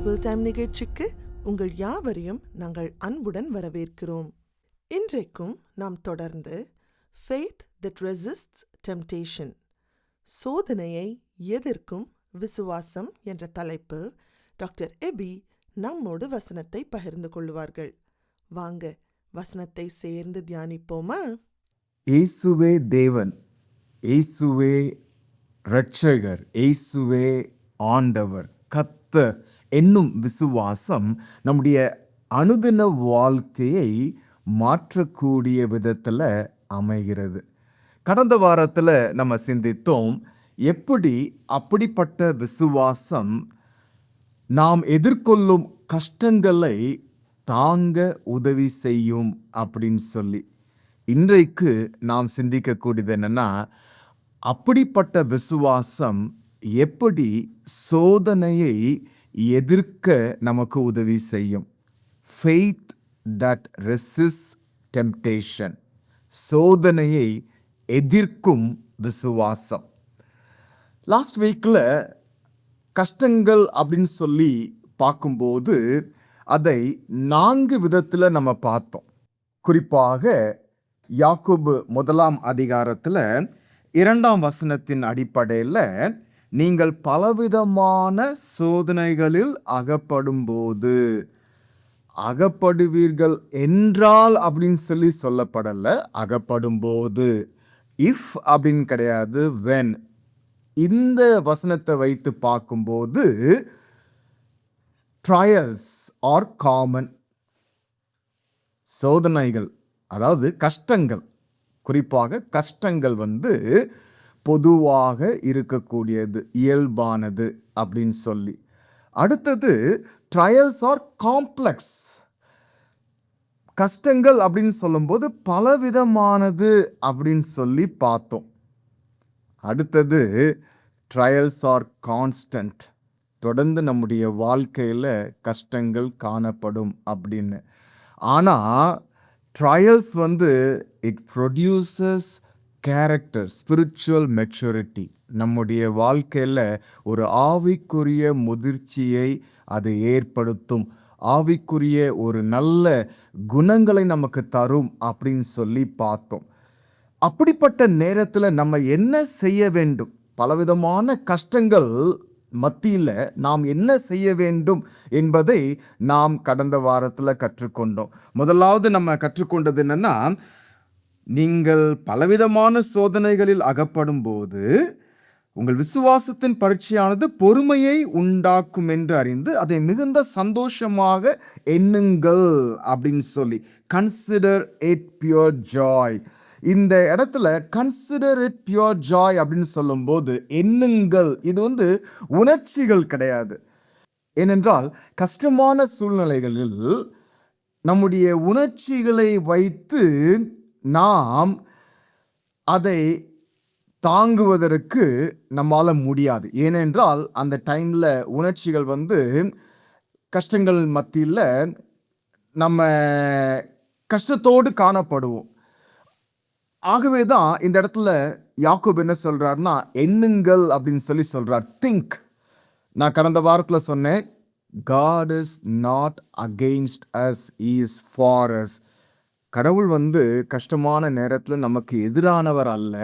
Bible time நிகழ்ச்சிக்கு உங்கள் யாவரையும் நாங்கள் அன்புடன் வரவேற்கிறோம். இன்றைக்கும் நாம் தொடர்ந்து ஃபெய்த் தட் ரெசிஸ்ட்ஸ் டெம்டேஷன், சோதனையை எதிர்க்கும் விசுவாசம் என்ற தலைப்பில் டாக்டர் எபி நம்மோடு வசனத்தை பகிர்ந்து கொள்வார்கள். வாங்க வசனத்தை சேர்ந்து தியானிப்போமா? இயேசுவே தேவன், இயேசுவே இரட்சகர், இயேசுவே ஆண்டவர், கர்த்தர் என்னும் விசுவாசம் நம்முடைய அனுதின வாழ்க்கையை மாற்றக்கூடிய விதத்தில் அமைகிறது. கடந்த வாரத்தில் நம்ம சிந்தித்தோம், எப்படி அப்படிப்பட்ட விசுவாசம் நாம் எதிர்கொள்ளும் கஷ்டங்களை தாங்க உதவி செய்யும் அப்படின்னு சொல்லி. இன்றைக்கு நாம் சிந்திக்கக்கூடியது என்னன்னா, அப்படிப்பட்ட விசுவாசம் எப்படி சோதனையை எதிர்க்க நமக்கு உதவி செய்யும். ஃபெய்த் தட் ரெசிஸ்ட்ஸ் டெம்டேஷன், சோதனையை எதிர்க்கும் விசுவாசம். லாஸ்ட் வீக்கில் கஷ்டங்கள் அப்படின்னு சொல்லி பார்க்கும்போது அதை 4 விதத்தில் நம்ம பார்த்தோம். குறிப்பாக யாக்கோபு 1 அதிகாரத்தில் 2 வசனத்தின் அடிப்படையில் நீங்கள் பலவிதமான சோதனைகளில் அகப்படும்போது, அகப்படுவீர்கள் என்றால் அப்படின்னு சொல்லி சொல்லப்படலை, அகப்படும்போது. இஃப் அப்படின்னு கிடையாது, வென். இந்த வசனத்தை வைத்து பார்க்கும்போது ட்ரையல்ஸ் ஆர் காமன். சோதனைகள் அதாவது கஷ்டங்கள், குறிப்பாக கஷ்டங்கள் பொதுவாக இருக்கக்கூடியது, இயல்பானது அப்படின்னு சொல்லி. அடுத்தது ட்ரையல்ஸ் ஆர் காம்ப்ளெக்ஸ். கஷ்டங்கள் அப்படின்னு சொல்லும்போது பலவிதமானது அப்படின்னு சொல்லி பார்த்தோம். அடுத்தது ட்ரையல்ஸ் ஆர் கான்ஸ்டன்ட், தொடர்ந்து நம்முடைய வாழ்க்கையில் கஷ்டங்கள் காணப்படும் அப்படின்னு. ஆனால் trials it produces character, spiritual maturity. நம்முடைய வாழ்க்கையில் ஒரு ஆவிக்குரிய முதிர்ச்சியை அது ஏற்படுத்தும், ஆவிக்குரிய ஒரு நல்ல குணங்களை நமக்கு தரும் அப்படின்னு சொல்லி பார்த்தோம். அப்படிப்பட்ட நேரத்தில் நம்ம என்ன செய்ய வேண்டும்? பலவிதமான கஷ்டங்கள் மத்தியில் நாம் என்ன செய்ய வேண்டும் என்பதை நாம் கடந்த வாரத்தில் கற்றுக்கொண்டோம். முதலாவது நம்ம கற்றுக்கொண்டது என்னன்னா, நீங்கள் பலவிதமான சோதனைகளில் அகப்படும் போது உங்கள் விசுவாசத்தின் பரீட்சையானது பொறுமையை உண்டாக்கும் என்று அறிந்து அதை மிகுந்த சந்தோஷமாக எண்ணுங்கள் அப்படின்னு சொல்லி. Consider it pure Joy. இந்த இடத்துல கன்சிடர் இட் பியூர் ஜாய் அப்படின்னு சொல்லும்போது எண்ணுங்கள், இது உணர்ச்சிகள் கிடையாது. ஏனென்றால் கஷ்டமான சூழ்நிலைகளில் நம்முடைய உணர்ச்சிகளை வைத்து நாம் அதை தாங்குவதற்கு நம்மால் முடியாது. ஏனென்றால் அந்த டைமில் உணர்ச்சிகள் கஷ்டங்கள் மத்தியில் நம்ம கஷ்டத்தோடு காணப்படுவோம். ஆகவே தான் இந்த இடத்துல யாக்கோபு என்ன சொல்கிறார்னா, எண்ணுங்கள் அப்படின்னு சொல்லி சொல்கிறார். திங்க். நான் கடந்த வாரத்தில் சொன்னேன், God is not against us, he is for us. கடவுள் கஷ்டமான நேரத்தில் நமக்கு எதிரானவர் அல்ல,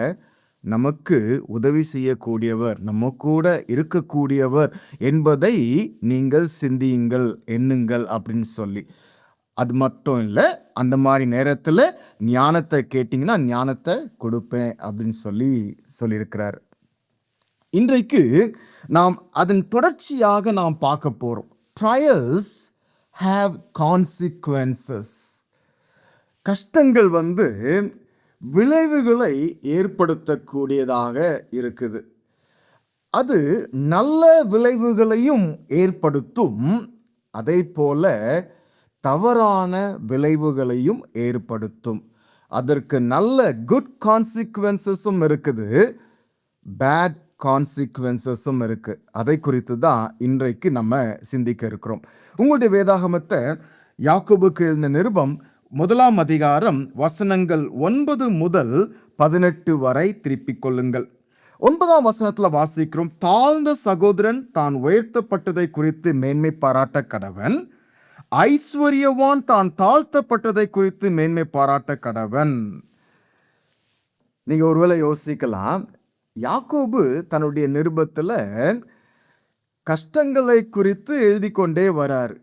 நமக்கு உதவி செய்யக்கூடியவர், நம்ம கூட இருக்கக்கூடியவர் என்பதை நீங்கள் சிந்தியுங்கள், எண்ணுங்கள் அப்படின்னு சொல்லி. அது மட்டும் இல்லை, அந்த மாதிரி நேரத்தில் ஞானத்தை கேட்டிங்கன்னா ஞானத்தை கொடுப்பேன் அப்படின்னு சொல்லியிருக்கிறார். இன்றைக்கு நாம் அதன் தொடர்ச்சியாக நாம் பார்க்க போகிறோம். Trials have consequences. கஷ்டங்கள் விளைவுகளை ஏற்படுத்தக்கூடியதாக இருக்குது. அது நல்ல விளைவுகளையும் ஏற்படுத்தும், அதே போல தவறான விளைவுகளையும் ஏற்படுத்தும். அதற்கு நல்ல குட் கான்சிக்வன்சஸும் இருக்குது, பேட் கான்சிக்வன்சஸும் இருக்கு. அதை குறித்து தான் இன்றைக்கு நம்ம சிந்திக்க இருக்கிறோம். உங்களுடைய வேதாகமத்தை யாக்கோபுக்கு எழுதின நிருபம் 1 அதிகாரம் வசனங்கள் 9 முதல் 18 வரை திருப்பிக் கொள்ளுங்கள். 9ஆம் வசனத்துல வாசிக்கிறோம், தாழ்ந்த சகோதரன் தான் உயர்த்தப்பட்டதை குறித்து மேன்மை பாராட்ட கடவன், ஐஸ்வர்யவான் தான் தாழ்த்தப்பட்டதை குறித்து மேன்மை பாராட்ட கடவன். நீங்க ஒருவேளை யோசிக்கலாம், யாக்கோபு தன்னுடைய நிருபத்துல கஷ்டங்களை குறித்து எழுதி கொண்டே வரார்.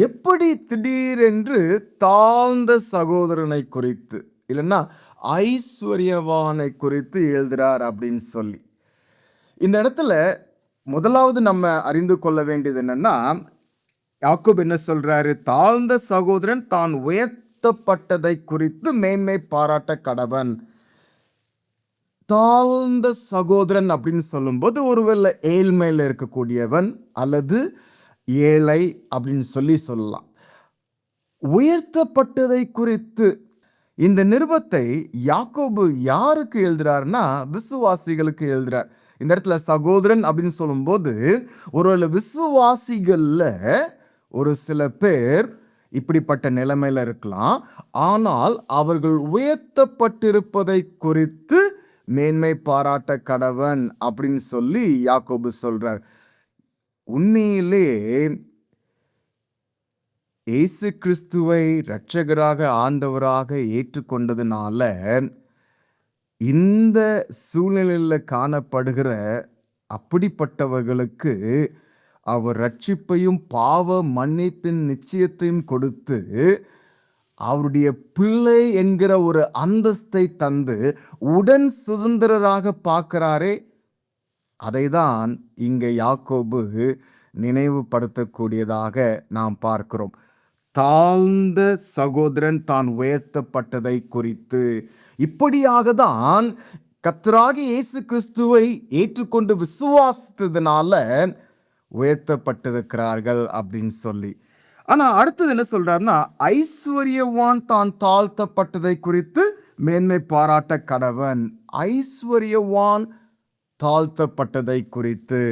எப்படி திடீரென்று தாழ்ந்த சகோதரனை குறித்து இல்லைன்னா ஐஸ்வர்யவானை குறித்து எழுதுறார் அப்படின்னு சொல்லி. இந்த இடத்துல முதலாவது நம்ம அறிந்து கொள்ள வேண்டியது என்னன்னா, யாக்கோபு என்ன சொல்றாரு? தாழ்ந்த சகோதரன் தான் உயர்த்தப்பட்டதை குறித்து மேன்மை பாராட்ட கடவன். தாழ்ந்த சகோதரன் அப்படின்னு சொல்லும்போது ஒருவேளை ஏழ்மையில் இருக்கக்கூடியவன் அல்லது ஏழை அப்படின்னு சொல்லலாம். உயர்த்தப்பட்டதை குறித்து இந்த நிருபத்தை யாக்கோபு யாருக்கு எழுதுறாருன்னா விசுவாசிகளுக்கு எழுதுறார். இந்த இடத்துல சகோதரன் அப்படின்னு சொல்லும்போது ஒருவேளை விசுவாசிகள்ல ஒரு சில பேர் இப்படிப்பட்ட நிலைமையில இருக்கலாம், ஆனால் அவர்கள் உயர்த்தப்பட்டிருப்பதை குறித்து மேன்மை பாராட்ட கடவன் அப்படின்னு சொல்லி யாக்கோபு சொல்றார். உண்மையிலே இயேசு கிறிஸ்துவை இரட்சகராக ஆண்டவராக ஏற்றுக்கொண்டதுனால இந்த சூழ்நிலையில் காணப்படுகிற அப்படிப்பட்டவர்களுக்கு அவர் ரட்சிப்பையும் பாவ மன்னிப்பின் நிச்சயத்தையும் கொடுத்து அவருடைய பிள்ளை என்கிற ஒரு அந்தஸ்தை தந்து உடன் சுதந்திரராக பார்க்கிறாரே, அதைதான் இங்கே யாக்கோபு நினைவுபடுத்தக்கூடியதாக நாம் பார்க்கிறோம். தாழ்ந்த சகோதரன் தான் உயர்த்தப்பட்டதை குறித்து. இப்படியாக தான் கர்த்தராகிய இயேசு கிறிஸ்துவை ஏற்றுக்கொண்டு விசுவாசித்ததுனால உயர்த்தப்பட்டிருக்கிறார்கள் அப்படின்னு சொல்லி. ஆனா அடுத்தது என்ன சொல்றாருன்னா, ஐஸ்வர்யவான் தான் தாழ்த்தப்பட்டதை குறித்து மேன்மை பாராட்ட கடவன். ஐஸ்வர்யவான் தாழ்த்தப்பட்டதை குறித்து.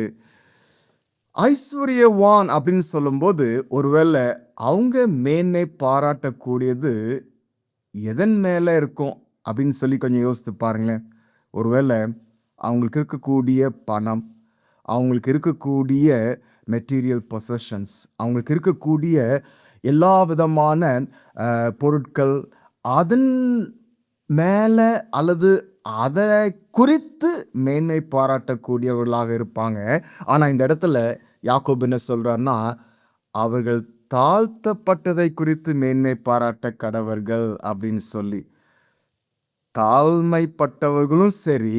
ஐஸ்வர்யவான் அப்படின்னு சொல்லும்போது ஒருவேளை அவங்க மேன்மை பாராட்டக்கூடியது எதன் மேல இருக்கும் அப்படின்னு சொல்லி கொஞ்சம் யோசித்து பாருங்களேன். ஒருவேளை அவங்களுக்கு இருக்கக்கூடிய பணம், அவங்களுக்கு இருக்கக்கூடிய மெட்டீரியல் பொசஷன்ஸ், அவங்களுக்கு இருக்கக்கூடிய எல்லா விதமான பொருட்கள், அதன் மேலே அல்லது அதை குறித்து மேன்மை பாராட்டக்கூடியவர்களாக இருப்பாங்க. ஆனால் இந்த இடத்துல யாக்கோபு என்ன சொல்றாருன்னா, அவர்கள் தாழ்த்தப்பட்டதை குறித்து மேன்மை பாராட்ட கடவர்கள் அப்படின்னு சொல்லி. தாழ்மைப்பட்டவர்களும் சரி,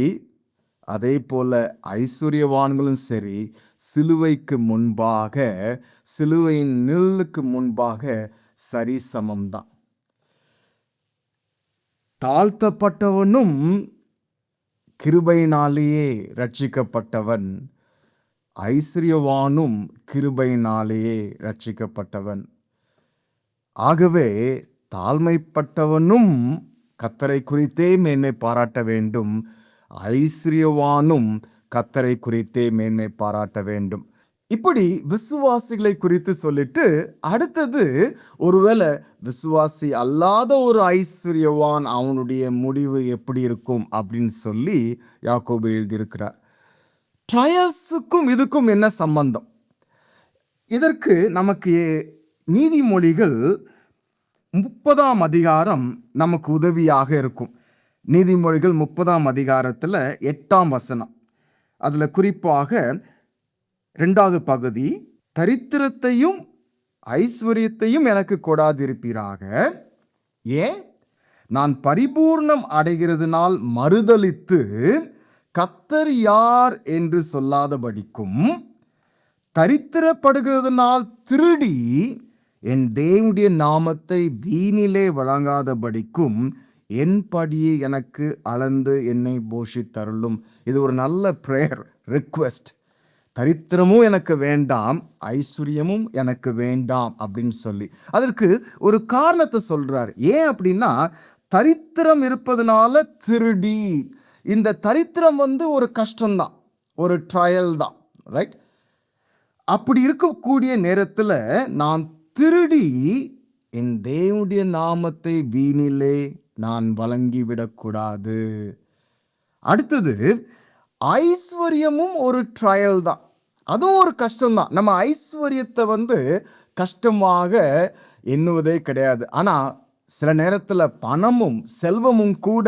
அதே போல ஐஸ்வர்யவான்களும் சரி, சிலுவைக்கு முன்பாக, சிலுவையின் நிழலுக்கு முன்பாக சரி சமம்தான். தாழ்த்தப்பட்டவனும் கிருபையினாலேயே ரட்சிக்கப்பட்டவன், ஐஸ்வர்யவானும் கிருபையினாலேயே ரட்சிக்கப்பட்டவன். ஆகவே தாழ்மைப்பட்டவனும் கர்த்தரை குறித்தே மேன்மை பாராட்ட வேண்டும், ஐஸ்வர்யவானும் கர்த்தரை குறித்தே மேன்மை பாராட்ட வேண்டும். இப்படி விசுவாசிகளை குறித்து சொல்லிட்டு அடுத்தது ஒருவேளை விசுவாசி அல்லாத ஒரு ஐஸ்வர்யவான் அவனுடைய முடிவு எப்படி இருக்கும் அப்படின்னு சொல்லி யாக்கோபு எழுதியிருக்கிறார். ட்ரையல்ஸுக்கும் இதுக்கும் என்ன சம்பந்தம்? இதற்கு நமக்கு நீதிமொழிகள் 30ஆம் அதிகாரம் நமக்கு உதவியாக இருக்கும். நீதிமொழிகள் 30ஆம் அதிகாரத்தில் 8ஆம் வசனம், அதில் குறிப்பாக 2வது பகுதி, தரித்திரத்தையும் ஐஸ்வர்யத்தையும் எனக்கு கொடாதிருப்பீராக, ஏன் நான் பரிபூர்ணம் அடைகிறதுனால் மறுதலித்து கர்த்தர் யார் என்று சொல்லாதபடிக்கும், தரித்திரப்படுகிறதுனால் திருடி என் தேவனுடைய நாமத்தை வீணிலே வழங்காதபடிக்கும் என் படியை எனக்கு அளந்து என்னை போஷித்தருளும். இது ஒரு நல்ல பிரேயர் ரிக்வெஸ்ட். தரித்திரமும் எனக்கு வேண்டாம், ஐஸ்வர்யமும் எனக்கு வேண்டாம் அப்படின்னு சொல்லி அதற்கு ஒரு காரணத்தை சொல்றார். ஏன் அப்படின்னா, தரித்திரம் இருப்பதனால திருடி. இந்த தரித்திரம் ஒரு கஷ்டம்தான், ஒரு ட்ரையல் தான், ரைட்? அப்படி இருக்கக்கூடிய நேரத்தில் நான் திருடி என் தேவனுடைய நாமத்தை வீணிலே நான் வழங்கிவிடக்கூடாது. அடுத்தது, ஐஸ்வர்யமும் ஒரு ட்ரையல் தான், அதுவும் ஒரு கஷ்டம்தான். நம்ம ஐஸ்வர்யத்தை கஷ்டமாக எண்ணுவதே கிடையாது. ஆனால் சில நேரத்தில் பணமும் செல்வமும் கூட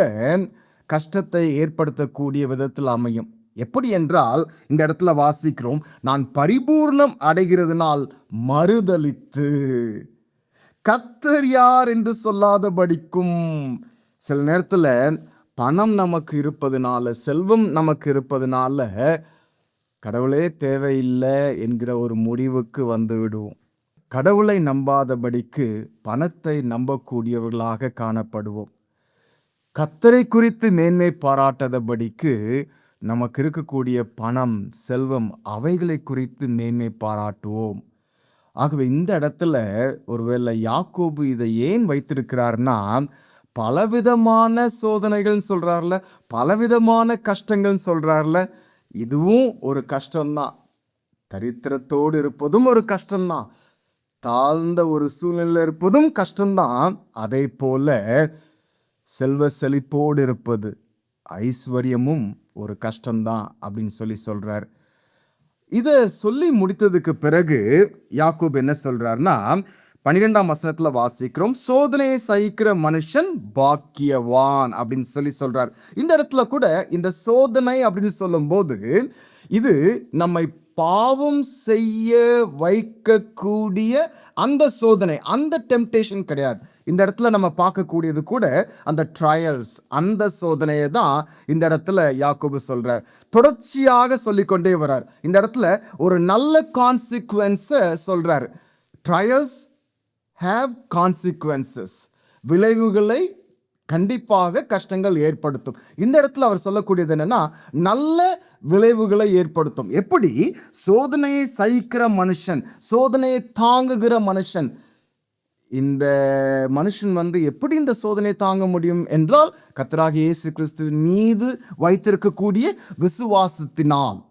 கஷ்டத்தை ஏற்படுத்தக்கூடிய விதத்தில் அமையும். எப்படி என்றால், இந்த இடத்துல வாசிக்கிறோம், நான் பரிபூர்ணம் அடைகிறதுனால் மறுதலித்து கர்த்தர் யார் என்று சொல்லாதபடிக்கும். சில நேரத்தில் பணம் நமக்கு இருப்பதனால, செல்வம் நமக்கு இருப்பதனால கடவுளே தேவையில்லை என்கிற ஒரு முடிவுக்கு வந்து விடுவோம். கடவுளை நம்பாதபடிக்கு பணத்தை நம்பக்கூடியவர்களாக காணப்படுவோம். கர்த்தரை குறித்து மேன்மை பாராட்டாதபடிக்கு நமக்கு இருக்கக்கூடிய பணம், செல்வம், அவைகளை குறித்து மேன்மை பாராட்டுவோம். ஆகவே இந்த இடத்துல ஒருவேளை யாக்கோபு இதை ஏன் வைத்திருக்கிறார்னா, பலவிதமான சோதனைகள் சொல்றார்ல, பலவிதமான கஷ்டங்கள் சொல்றார்ல, இதுவும் ஒரு கஷ்டம்தான். தரித்திரத்தோடு இருப்பதும் ஒரு கஷ்டம்தான், தாழ்ந்த ஒரு சூழ்நிலையில் இருப்பதும் கஷ்டம்தான். அதே போல செல்வ செழிப்போடு இருப்பது, ஐஸ்வர்யமும் ஒரு கஷ்டம்தான் அப்படின்னு சொல்றார். இதை சொல்லி முடித்ததுக்கு பிறகு யாக்கோபு என்ன சொல்றாருன்னா, 12ஆம் வசனத்துல வாசிக்கிறோம், சோதனையை சகிக்கிற மனுஷன் பாக்கியவான் அப்படின்னு சொல்றார். இந்த இடத்துல கூட இந்த சோதனை அப்படின்னு சொல்லும் போது இது நம்மை பாவம் செய்ய வைக்கக்கூடிய அந்த சோதனை, அந்த டெம்டேஷன் கிடையாது. இந்த இடத்துல நம்ம பார்க்கக்கூடியது கூட அந்த ட்ரையல்ஸ், அந்த சோதனையை தான் இந்த இடத்துல யாக்கோபு சொல்றார். தொடர்ச்சியாக சொல்லிக்கொண்டே வர்றார். இந்த இடத்துல ஒரு நல்ல கான்சிக்வன்ஸை சொல்றார். ட்ரையல்ஸ் ஹேவ் கான்சிக்வன்சஸ், விளைவுகளை கண்டிப்பாக கஷ்டங்கள் ஏற்படுத்தும். இந்த இடத்துல அவர் சொல்லக்கூடியது என்னன்னா, நல்ல விளைவுகளை ஏற்படுத்தும். எப்படி? சோதனையை சகிக்கிற மனுஷன், சோதனையை தாங்குகிற மனுஷன். இந்த மனுஷன் எப்படி இந்த சோதனையை தாங்க முடியும் என்றால், கர்த்தராகிய இயேசு கிறிஸ்துவின் மீது வைத்திருக்கக்கூடிய விசுவாசத்தினால்.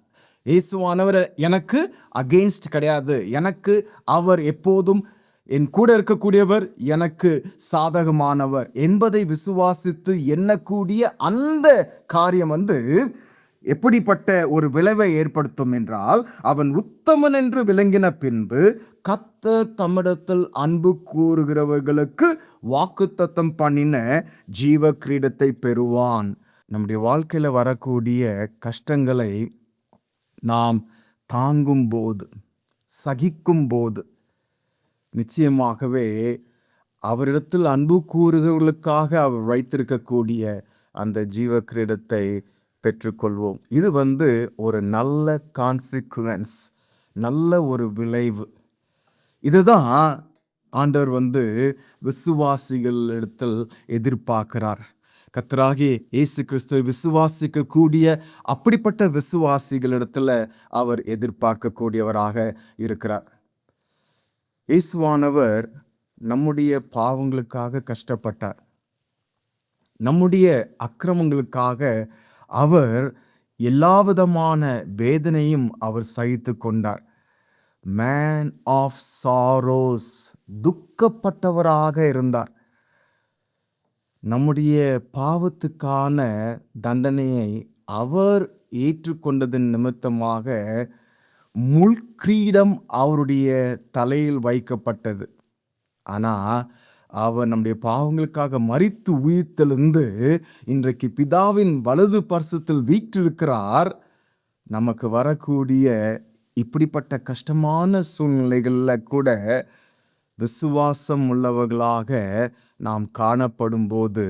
இயேசுவானவர் எனக்கு அகெயின்ஸ்ட் கிடையாது, எனக்கு அவர் எப்போதும் என் கூட இருக்கக்கூடியவர், எனக்கு சாதகமானவர் என்பதை விசுவாசித்து எண்ணக்கூடிய அந்த காரியம் எப்படிப்பட்ட ஒரு விளைவை ஏற்படுத்தும் என்றால், அவன் உத்தமன் என்று விளங்கின பின்பு கர்த்தர் தம்மிடத்தில் அன்பு கூறுகிறவர்களுக்கு வாக்குத்தத்தம் பண்ணின ஜீவ கிரீடத்தை பெறுவான். நம்முடைய வாழ்க்கையில வரக்கூடிய கஷ்டங்களை நாம் தாங்கும் போது, சகிக்கும் போது, நிச்சயமாகவே அவரிடத்தில் அன்பு கூறுகிறவர்களுக்காக அவர் வைத்திருக்கக்கூடிய அந்த ஜீவ கிரீடத்தை பெற்றுக்கொள்வோம். இது ஒரு நல்ல கான்சிக்வன்ஸ், நல்ல ஒரு விளைவு. இதுதான் ஆண்டவர் விசுவாசிகளிடத்தில் எதிர்பார்க்கிறார். கர்த்தராகிய இயேசு கிறிஸ்துவை விசுவாசிக்கக்கூடிய அப்படிப்பட்ட விசுவாசிகளிடத்தில் அவர் எதிர்பார்க்கக்கூடியவராக இருக்கிறார். இயேசுவானவர் நம்முடைய பாவங்களுக்காக கஷ்டப்பட்டார், நம்முடைய அக்கிரமங்களுக்காக அவர் எல்லாவிதமான வேதனையும் அவர் சகித்து கொண்டார். மேன் ஆஃப் சாரோஸ், துக்கப்பட்டவராக இருந்தார். நம்முடைய பாவத்துக்கான தண்டனையை அவர் ஏற்றுக்கொண்டதன் நிமித்தமாக முள்கிரீடம் அவருடைய தலையில் வைக்கப்பட்டது. ஆனால் அவர் நம்முடைய பாவங்களுக்காக மரித்து உயிர்த்தெழுந்து இன்றைக்கு பிதாவின் வலது பரிசத்தில் வீற்றிருக்கிறார். நமக்கு வரக்கூடிய இப்படிப்பட்ட கஷ்டமான சூழ்நிலைகளில் கூட விசுவாசம் உள்ளவர்களாக நாம் காணப்படும் போது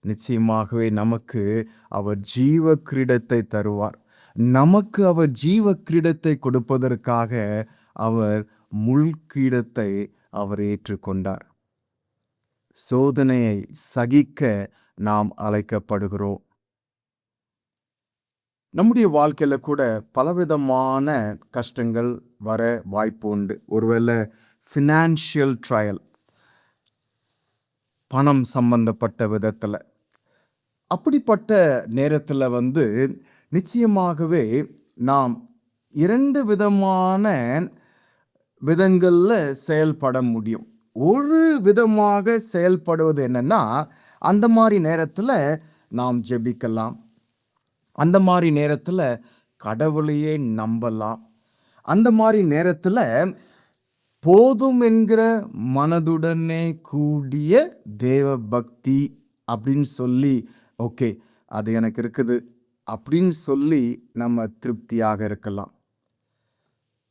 நிச்சயமாகவே நமக்கு அவர் ஜீவ கிரீடத்தை தருவார். நமக்கு அவர் ஜீவ கிரீடத்தை கொடுப்பதற்காக அவர் முள் கிரீடத்தை அவர் ஏற்றுக்கொண்டார். சோதனையை சகிக்க நாம் அழைக்கப்படுகிறோம். நம்முடைய வாழ்க்கையில கூட பலவிதமான கஷ்டங்கள் வர வாய்ப்பு உண்டு. ஒருவேளை ஃபினான்ஷியல் ட்ரையல், பணம் சம்பந்தப்பட்ட விதத்தில். அப்படிப்பட்ட நேரத்தில் நிச்சயமாகவே நாம் இரண்டு விதமான விதங்களில் செயல்பட முடியும். ஒரு விதமாக செயல்படுவது என்னன்னா, அந்த மாதிரி நேரத்தில் நாம் ஜெபிக்கலாம். அந்த மாதிரி நேரத்தில் கடவுளையே நம்பலாம். அந்த மாதிரி நேரத்தில் போதும் என்கிற மனதுடனே கூடிய தேவ பக்தி அப்படின்னு சொல்லி, ஓகே அது எனக்கு இருக்குது அப்படின்னு சொல்லி நம்ம திருப்தியாக இருக்கலாம்.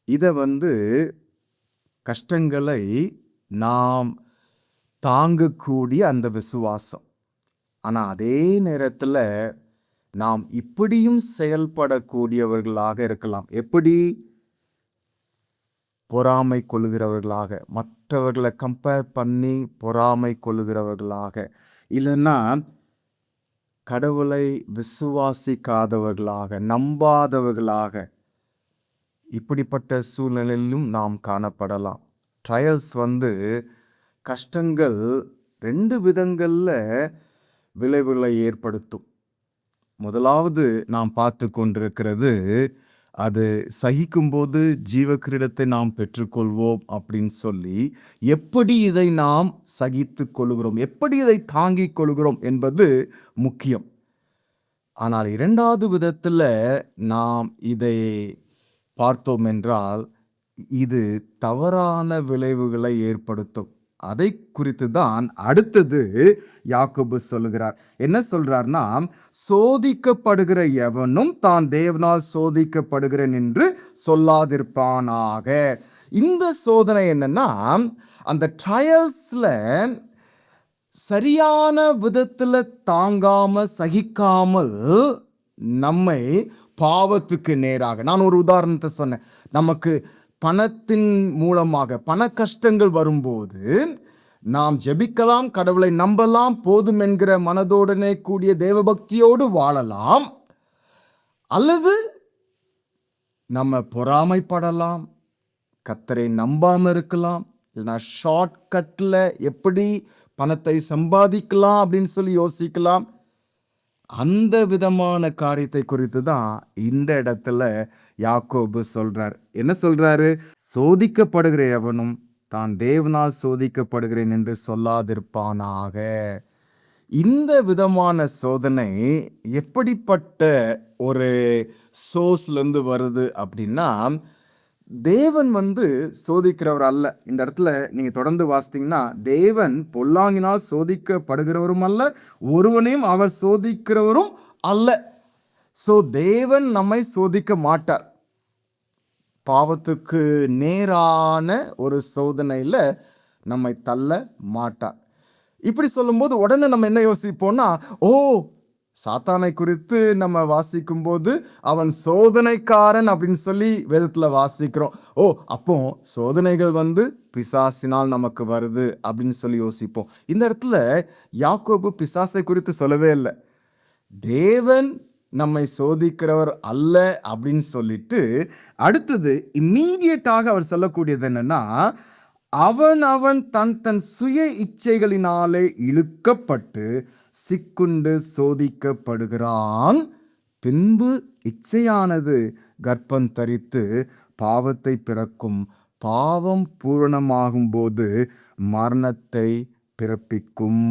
இதை கஷ்டங்களை நாம் தாங்கக்கூடிய அந்த விசுவாசம். ஆனால் அதே நேரத்தில் நாம் இப்படியும் செயல்படக்கூடியவர்களாக இருக்கலாம். எப்படி? பொறாமை கொள்ளுகிறவர்களாக, மற்றவர்களை கம்பேர் பண்ணி பொறாமை கொள்ளுகிறவர்களாக, இல்லைன்னா கடவுளை விசுவாசிக்காதவர்களாக, நம்பாதவர்களாக, இப்படிப்பட்ட சூழ்நிலையிலும் நாம் காணப்படலாம். ட்ரையல்ஸ் கஷ்டங்கள் 2 விதங்களில் விளைவுகளை ஏற்படுத்தும். முதலாவது நாம் பார்த்து கொண்டிருக்கிறது, அது சகிக்கும்போது ஜீவ கிரீடத்தை நாம் பெற்றுக்கொள்வோம் அப்படின்னு சொல்லி, எப்படி இதை நாம் சகித்து கொள்கிறோம், எப்படி இதை தாங்கிக் கொள்கிறோம் என்பது முக்கியம். ஆனால் 2வது விதத்தில் நாம் இதை பார்த்தோம் என்றால், இது தவறான விளைவுகளை ஏற்படுத்தும். அதை குறித்து தான் அடுத்தது யாக்கோபு சொல்லுகிறார். என்ன சொல்றார்னா, சோதிக்கப்படுகிற எவனும் தான் தேவனால் சோதிக்கப்படுகிறேன் என்று சொல்லாதிருப்பானாக. இந்த சோதனை என்னன்னா, அந்த ட்ரையல்ஸ்ல சரியான விதத்தில் தாங்காம சகிக்காமல் நம்மை பாவத்துக்கு நேராக, நான் ஒரு உதாரணத்தை சொன்னேன். நமக்கு பணத்தின் மூலமாக பண கஷ்டங்கள் வரும்போது நாம் ஜெபிக்கலாம், கடவுளை நம்பலாம், போதும் என்கிற மனதோடனே கூடிய தேவபக்தியோடு வாழலாம். அல்லது நம்ம பொறாமைப்படலாம், கர்த்தரை நம்பாமல் இருக்கலாம், இல்லைனா ஷார்ட்கட்டில் எப்படி பணத்தை சம்பாதிக்கலாம் அப்படின்னு சொல்லி யோசிக்கலாம். அந்த விதமான காரியத்தை குறித்து தான் இந்த இடத்துல யாக்கோபு சொல்றார். என்ன சொல்றாரு? சோதிக்கப்படுகிற எவனும் தான் தேவனால் சோதிக்கப்படுகிறேன் என்று சொல்லாதிருப்பானாக. இந்த விதமான சோதனை எப்படிப்பட்ட ஒரு சோர்ஸ்லேருந்து வருது அப்படின்னா, தேவன் சோதிக்கிறவர் அல்ல. இந்த இடத்துல நீங்க தொடர்ந்து வாசித்தீங்கன்னா, தேவன் பொல்லாங்கினால் சோதிக்கப்படுகிறவரும் அல்ல, ஒருவனையும் அவர் சோதிக்கிறவரும் அல்ல. ஸோ தேவன் நம்மை சோதிக்க மாட்டார். பாவத்துக்கு நேரான ஒரு சோதனையில் நம்மை தள்ள மாட்டார். இப்படி சொல்லும்போது உடனே நம்ம என்ன யோசிப்போம்னா, ஓ, சாத்தானை குறித்து நம்ம வாசிக்கும்போது அவன் சோதனைக்காரன் அப்படின்னு சொல்லி வேதத்தில் வாசிக்கிறோம். ஓ, அப்போ சோதனைகள் பிசாசினால் நமக்கு வருது அப்படின்னு சொல்லி யோசிப்போம். இந்த இடத்துல யாக்கோபு பிசாசை குறித்து சொல்லவே இல்லை. தேவன் நம்மை சோதிக்கிறவர் அல்ல அப்படின்னு சொல்லிட்டு, அடுத்தது இம்மீடியட்டாக அவர் சொல்லக்கூடியது என்னன்னா, அவன் தன் சுய இச்சைகளினாலே இழுக்கப்பட்டு சிக்குண்டு சோதிக்கப்படுகிறான். பின்பு இச்சையானது கர்ப்பம் தரித்து பாவத்தை பிறக்கும். பாவம் பூரணமாகும் போது மரணத்தை பிறப்பிக்கும்.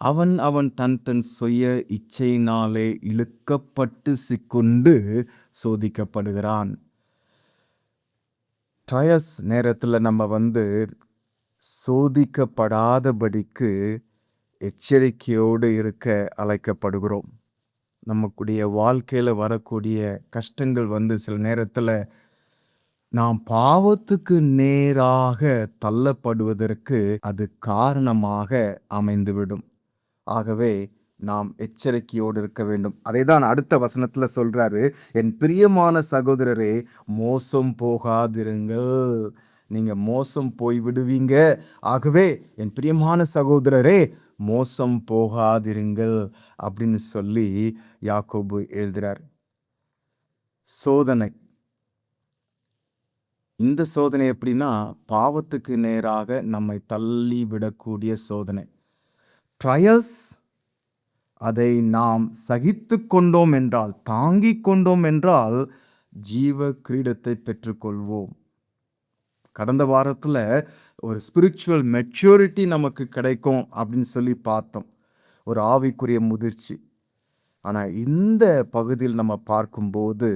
அவன் தன் சுய இச்சையினாலே இழுக்கப்பட்டு சிக்குண்டு சோதிக்கப்படுகிறான். ட்ரையல்ஸ் நேரத்தில் நம்ம சோதிக்கப்படாதபடிக்கு எச்சரிக்கையோடு இருக்க அழைக்கப்படுகிறோம். நமக்குடைய வாழ்க்கையில் வரக்கூடிய கஷ்டங்கள் சில நேரத்தில் நாம் பாவத்துக்கு நேராக தள்ளப்படுவதற்கு அது காரணமாக அமைந்துவிடும். ஆகவே நாம் எச்சரிக்கையோடு இருக்க வேண்டும். அதை தான் அடுத்த வசனத்தில் சொல்றாரு, என் பிரியமான சகோதரரே, மோசம் போகாதிருங்கள். நீங்க மோசம் போய் விடுவீங்க. ஆகவே என் பிரியமான சகோதரரே, மோசம் போகாதிருங்கள் அப்படின்னு சொல்லி யாக்கோபு எழுதுறார். சோதனை, இந்த சோதனை எப்படின்னா, பாவத்துக்கு நேராக நம்மை தள்ளி விடக்கூடிய சோதனை. ட்ரையல்ஸ், அதை நாம் சகித்து கொண்டோம் என்றால், தாங்கிக் கொண்டோம் என்றால் ஜீவ கிரீடத்தை பெற்றுக்கொள்வோம். கடந்த வாரத்தில் ஒரு ஸ்பிரிச்சுவல் மெச்சூரிட்டி நமக்கு கிடைக்கும் அப்படின்னு சொல்லி பார்த்தோம். ஒரு ஆவிக்குரிய முதிர்ச்சி. ஆனால் இந்த பகுதியில் நம்ம பார்க்கும்போது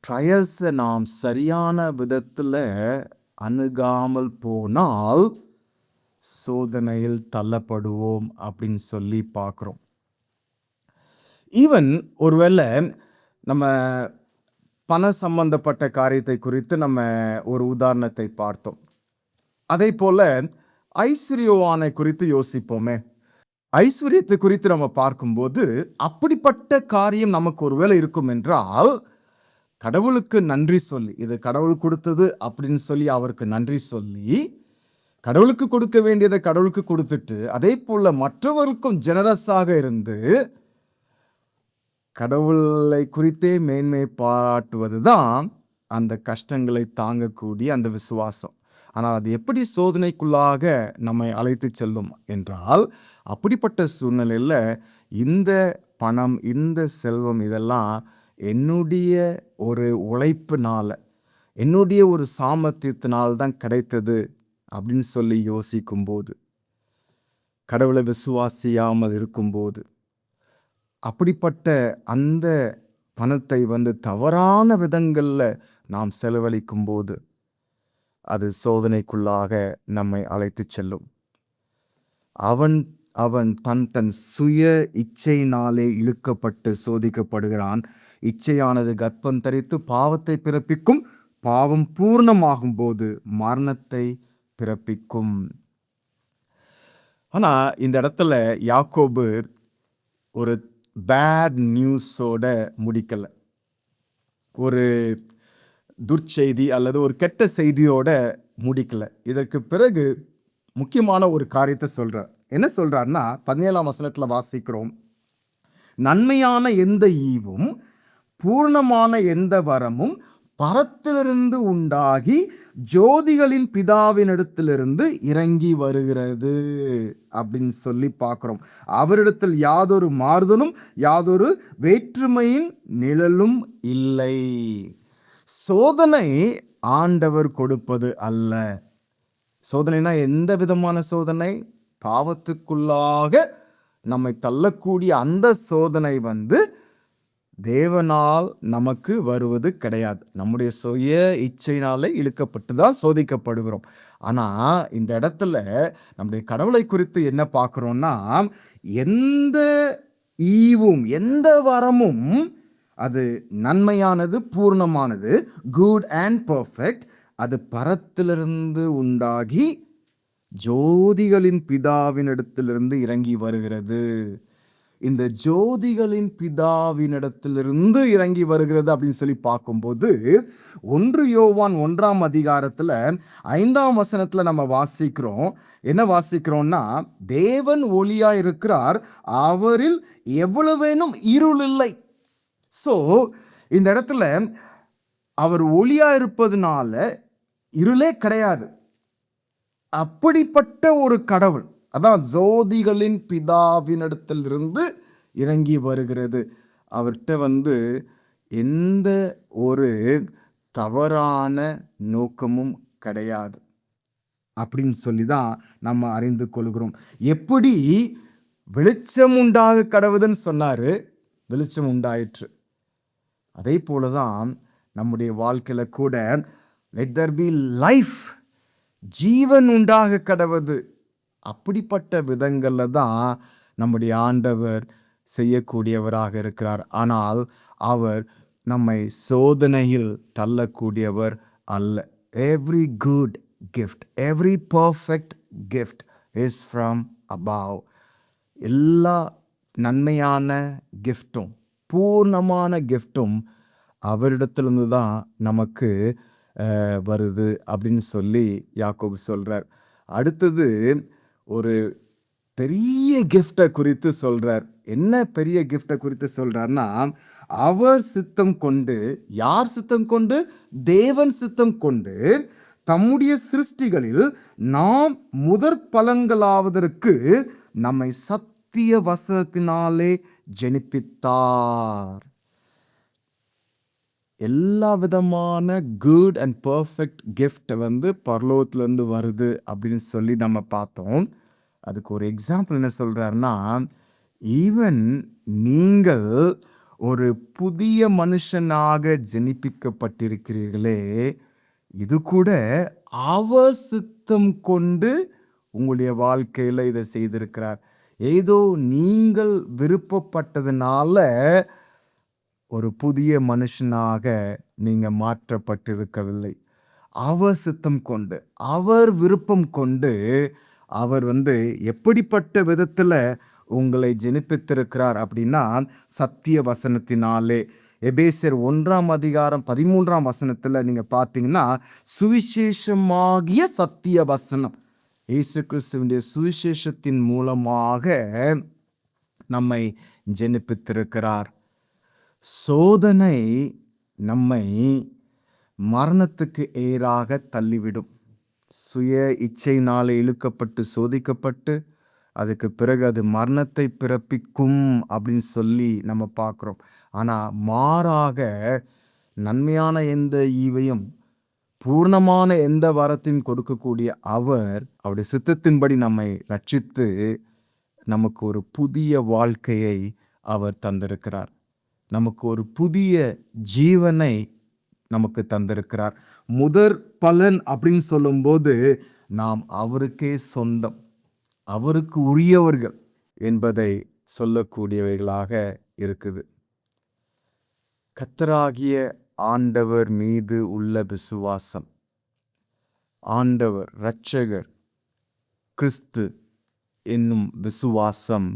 ட்ரையல்ஸை நாம் சரியான விதத்தில் அணுகாமல் போனால் சோதனையில் தள்ளப்படுவோம் அப்படின்னு சொல்லி பார்க்குறோம். ஈவன் ஒருவேளை நம்ம பண சம்பந்தப்பட்ட காரியத்தை குறித்து நம்ம ஒரு உதாரணத்தை பார்த்தோம். அதே போல ஐஸ்வர்யவானை குறித்து யோசிப்போமே. ஐஸ்வர்யத்தை குறித்து நம்ம பார்க்கும்போது அப்படிப்பட்ட காரியம் நமக்கு ஒருவேளை இருக்கும் என்றால் கடவுளுக்கு நன்றி சொல்லி, இது கடவுள் கொடுத்தது அப்படின்னு சொல்லி அவருக்கு நன்றி சொல்லி, கடவுளுக்கு கொடுக்க வேண்டியதை கடவுளுக்கு கொடுத்துட்டு அதே போல மற்றவர்களுக்கும் ஜெனரஸாக இருந்து கடவுளை குறித்தே மேன்மை பாராட்டுவது தான் அந்த கஷ்டங்களை தாங்கக்கூடிய அந்த விசுவாசம். ஆனால் அது எப்படி சோதனைக்குள்ளாக நம்மை அழைத்து செல்லும் என்றால், அப்படிப்பட்ட சூழ்நிலையில் இந்த பணம், இந்த செல்வம் இதெல்லாம் என்னுடைய ஒரு உழைப்பினால, என்னுடைய ஒரு சாமர்த்தியத்தினால்தான் கிடைத்தது அப்படின்னு சொல்லி யோசிக்கும்போது, கடவுளை விசுவாசியாமல் இருக்கும்போது, அப்படிப்பட்ட அந்த பணத்தை தவறான விதங்களில் நாம் செலவழிக்கும் போது அது சோதனைக்குள்ளாக நம்மை அழைத்து செல்லும். அவன் அவன் தன் சுய இச்சையினாலே இழுக்கப்பட்டு சோதிக்கப்படுகிறான். இச்சையானது கர்ப்பம் தரித்து பாவத்தை பிறப்பிக்கும், பாவம் பூர்ணமாகும் போது மரணத்தை பிறப்பிக்கும். ஆனால் இந்த இடத்துல யாக்கோபு ஒரு பேட் நியூஸோட முடிக்கலை, ஒரு துர்ச்செய்தி அல்லது ஒரு கெட்ட செய்தியோட முடிக்கலை. இதற்கு பிறகு முக்கியமான ஒரு காரியத்தை சொல்றார். என்ன சொல்றாருன்னா 17ஆம் வசனத்துல வாசிக்கிறோம், நன்மையான எந்த ஈவும் பூர்ணமான எந்த வரமும் பரத்திலிருந்து உண்டாகி ஜோதிகளின் பிதாவினிடத்திலிருந்து இறங்கி வருகிறது அப்படின்னு சொல்லி பார்க்கிறோம். அவரிடத்தில் யாதொரு மாறுதலும் யாதொரு வேற்றுமையின் நிழலும் இல்லை. சோதனை ஆண்டவர் கொடுப்பது அல்ல. சோதனைனா எந்த விதமான சோதனை? பாவத்துக்குள்ளாக நம்மை தள்ளக்கூடிய அந்த சோதனை தேவனால் நமக்கு வருவது கிடையாது. நம்முடைய சுய இச்சையினாலே இழுக்கப்பட்டு தான் சோதிக்கப்படுகிறோம். ஆனால் இந்த இடத்துல நம்முடைய கடவுளை குறித்து என்ன பார்க்குறோம்னா, எந்த ஈவும் எந்த வரமும் அது நன்மையானது, பூர்ணமானது, குட் அண்ட் பர்ஃபெக்ட், அது பரத்திலிருந்து உண்டாகி ஜோதிகளின் பிதாவினிடத்திலிருந்து இறங்கி வருகிறது. இந்த ஜோதிகளின் பிதாவினிடத்திலிருந்து இறங்கி வருகிறது அப்படின்னு சொல்லி பார்க்கும்போது 1 யோவான் 1ஆம் அதிகாரத்தில் 5ஆம் வசனத்தில் நம்ம வாசிக்கிறோம். என்ன வாசிக்கிறோம்னா, தேவன் ஒளியா இருக்கிறார், அவரில் எவ்வளவேனும் இருள் இல்லை. ஸோ இந்த இடத்துல அவர் ஒளியா இருப்பதுனால இருளே கிடையாது. அப்படிப்பட்ட ஒரு கடவுள், அதான் ஜோதிகளின் பிதாவினிடத்திலிருந்து இறங்கி வருகிறது. அவர்கிட்ட எந்த ஒரு தவறான நோக்கமும் கிடையாது அப்படின்னு சொல்லி தான் நம்ம அறிந்து கொள்கிறோம். எப்படி வெளிச்சம் உண்டாக கடவுதுன்னு சொன்னாரு, வெளிச்சம் உண்டாயிற்று. அதே போலதான் நம்முடைய வாழ்க்கையில கூட லெட் தேர் பி லைஃப், ஜீவன் உண்டாக கடவுது. அப்படிப்பட்ட விதங்கள்ல தான் நம்முடைய ஆண்டவர் செய்யக்கூடியவராக இருக்கிறார். ஆனால் அவர் நம்மை சோதனையில் தள்ளக்கூடியவர் அல்ல. Every good gift, every perfect gift is from above. எல்லா நன்மையான கிஃப்டும் பூர்ணமான கிஃப்டும் அவரிடத்திலிருந்து தான் நமக்கு வருது அப்படின்னு சொல்லி யாக்கோபு சொல்றார். அடுத்தது ஒரு பெரிய கிஃப்டை குறித்து சொல்றார். என்ன பெரிய கிஃப்டை குறித்து சொல்றார்னா, அவர் சித்தம் கொண்டு, யார் சித்தம் கொண்டு? தேவன் சித்தம் கொண்டு தம்முடைய சிருஷ்டிகளில் நாம் முதற் பலன்களாவதற்கு நம்மை சத்திய வசனத்தினாலே ஜெனிப்பித்தார். எல்லா விதமான குட் அண்ட் பர்ஃபெக்ட் கிஃப்ட் பரலோகத்திலேருந்து வருது அப்படின்னு சொல்லி நம்ம பார்த்தோம். அதுக்கு ஒரு எக்ஸாம்பிள் என்ன சொல்கிறாருன்னா, ஈவன் நீங்கள் ஒரு புதிய மனுஷனாக ஜெனிப்பிக்கப்பட்டிருக்கிறீர்களே, இது கூட அவர் சித்தம் கொண்டு உங்களுடைய வாழ்க்கையில இதை செய்திருக்கிறார். ஏதோ நீங்கள் விருப்பப்பட்டதுனால ஒரு புதிய மனுஷனாக நீங்க மாற்றப்பட்டிருக்கவில்லை. அவர் சித்தம் கொண்டு, அவர் விருப்பம் கொண்டு, அவர் எப்படிப்பட்ட விதத்துல உங்களை ஜெனிப்பித்திருக்கிறார் அப்படின்னா, சத்திய வசனத்தினாலே. எபேசியர் 1:13 நீங்க பார்த்தீங்கன்னா, சுவிசேஷமாகிய சத்திய வசனம், இயேசு கிறிஸ்துவினுடைய சுவிசேஷத்தின் மூலமாக நம்மை ஜெனிப்பித்திருக்கிறார். சோதனை நம்மை மரணத்துக்கு ஏறாக தள்ளிவிடும். சுய இச்சையினாலே இழுக்கப்பட்டு சோதிக்கப்பட்டு அதுக்கு பிறகு அது மரணத்தை பிறப்பிக்கும் அப்படின்னு சொல்லி நம்ம பார்க்குறோம். ஆனால் மாறாக நன்மையான எந்த ஈவையும் பூர்ணமான எந்த வரத்தையும் கொடுக்கக்கூடிய அவர் அவருடைய சித்தத்தின்படி நம்மை ரட்சித்து நமக்கு ஒரு புதிய வாழ்க்கையை அவர் தந்திருக்கிறார். நமக்கு ஒரு புதிய ஜீவனை நமக்கு தந்திருக்கிறார். முதற் பலன் அப்படின்னு சொல்லும்போது நாம் அவருக்கே சொந்தம், அவருக்கு உரியவர்கள் என்பதை சொல்லக்கூடியவைகளாக இருக்குது. கர்த்தராகிய ஆண்டவர் மீது உள்ள விசுவாசம், ஆண்டவர் இரட்சகர் கிறிஸ்து என்னும் விசுவாசம்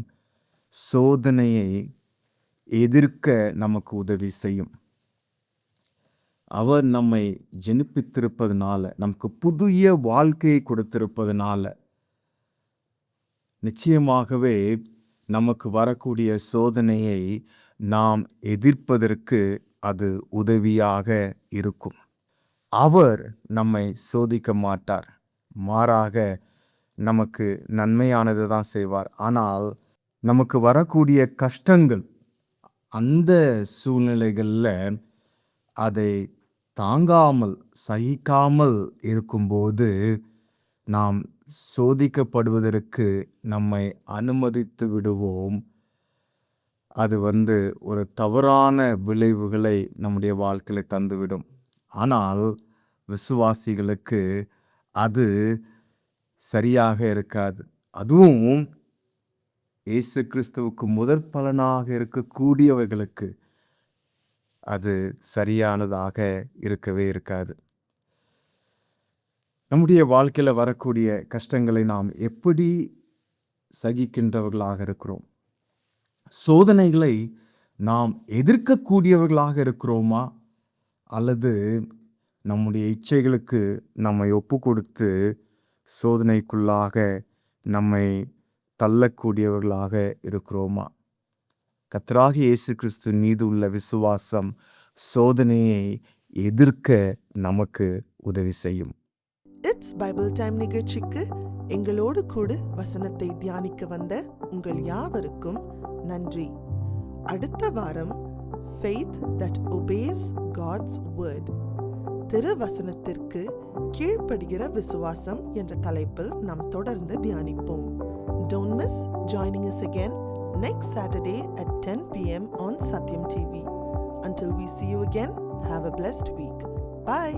சோதனையை எதிர்க்க நமக்கு உதவி செய்யும். அவர் நம்மை ஜெனிப்பித்திருப்பதனால, நமக்கு புதிய வாழ்க்கையை கொடுத்திருப்பதனால நிச்சயமாகவே நமக்கு வரக்கூடிய சோதனையை நாம் எதிர்ப்பதற்கு அது உதவியாக இருக்கும். அவர் நம்மை சோதிக்க மாட்டார், மாறாக நமக்கு நன்மையானது தான் செய்வார். ஆனால் நமக்கு வரக்கூடிய கஷ்டங்கள், அந்த சூழ்நிலைகளில் அதை தாங்காமல் சகிக்காமல் இருக்கும்போது நாம் சோதிக்கப்படுவதற்கு நம்மை அனுமதித்து விடுவோம். அது ஒரு தவறான விளைவுகளை நம்முடைய வாழ்க்கையில் தந்துவிடும். ஆனால் விசுவாசிகளுக்கு அது சரியாக இருக்காது. அதுவும் இயேசு கிறிஸ்துவுக்கு முதற் பலனாக இருக்கக்கூடியவர்களுக்கு அது சரியானதாக இருக்கவே இருக்காது. நம்முடைய வாழ்க்கையில் வரக்கூடிய கஷ்டங்களை நாம் எப்படி சகிக்கின்றவர்களாக இருக்கிறோம்? சோதனைகளை நாம் எதிர்க்கக்கூடியவர்களாக இருக்கிறோமா, அல்லது நம்முடைய இச்சைகளுக்கு நம்மை ஒப்பு கொடுத்து சோதனைக்குள்ளாக நம்மை தள்ளக்கூடியவர்களாக இருக்கிறோமா? கர்த்தராகிய இயேசு கிறிஸ்து மீது உள்ள விசுவாசம் சோதனையை எதிர்க்க நமக்கு உதவி செய்யும். இட்ஸ் பைபிள் டைம் நிகழ்ச்சிக்கு எங்களோடு கூட வசனத்தை தியானிக்க வந்த உங்கள் யாவருக்கும் நன்றி. அடுத்த வாரம் faith that obeys God's word, திருவசனத்திற்கு கீழ்ப்படுகிற விசுவாசம் என்ற தலைப்பில் நாம் தொடர்ந்து தியானிப்போம். Don't miss joining us again next Saturday at 10 p.m. on Satyam TV. Until we see you again, have a blessed week. Bye.